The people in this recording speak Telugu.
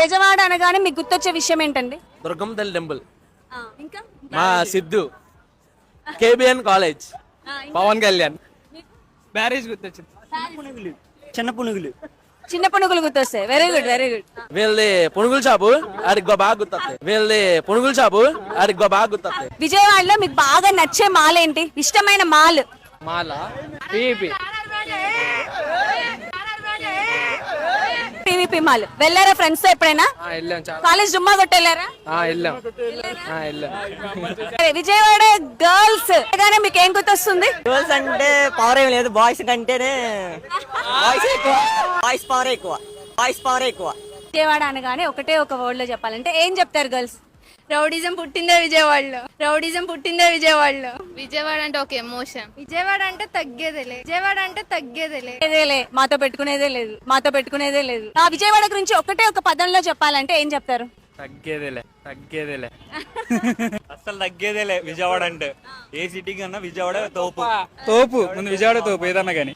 బెజవాడ అనగానే మీకు గుర్తొచ్చే విషయం ఏంటండి? దుర్గం తల్లి టెంపుల్, ఇంకా మా Siddhu, KBN college, Pavan Kalyan, barrage గుర్తొచ్చింది. చిన్న పునుగులు చిన్న పునుగులు గుర్తొస్తాయి. Very good, very good. వీళ్ళది పునుగుల షాపు, ఆడికి బాగా గుర్తొస్తాయి. వీళ్ళది పునుగుల షాపు, ఆడికి బాగా గుర్తొస్తాయి. విజయవాడలో మీకు బాగా నచ్చే మాల్ ఏంటి? ఇష్టమైన మాల్? మాల పిపి పీవీపీ మాల్. వెళ్ళారా ఫ్రెండ్స్ తో ఎప్పుడైనా? వెళ్ళాం, చాలా కాలేజ్ డుమ్మా కొట్టెళ్ళారా? వెళ్ళాం. విజయవాడ గర్ల్స్ అనగానే మీకు ఏం గుర్తొస్తుంది? గర్ల్స్ అంటే పవర్ ఏం లేదు, బాయ్స్ కంటేనే బాయ్స్ ఎక్కువ, బాయ్స్ పవర్ ఎక్కువ, బాయ్స్ పవర్ ఎక్కువ. విజయవాడ అనగానే ఒకటే ఒక వర్డ్ లో చెప్పాలంటే ఏం చెప్తారు గర్ల్స్? రౌడిజం పుట్టిందే విజయవాడలో, రౌడిజం పుట్టిందే విజయవాడలో. విజయవాడ అంటే ఒక ఎమోషన్. విజయవాడ అంటే తగ్గేదేలే, విజయవాడ అంటే తగ్గేదేలే. ఏదేలే, మాతో పెట్టుకునేదే లేదు, మాతో పెట్టుకునేదే లేదు. ఆ విజయవాడ గురించి ఒకటే ఒక పదంలో చెప్పాలంటే ఏం చెప్తారు? తగ్గేదేలే, తగ్గేదేలే. అసలు తగ్గేదేలే విజయవాడ అంటే. ఏ సిటీ కన్నా విజయవాడ తోపు. తోపు ముందు విజయవాడ తోపు ఏదన్నా కానీ.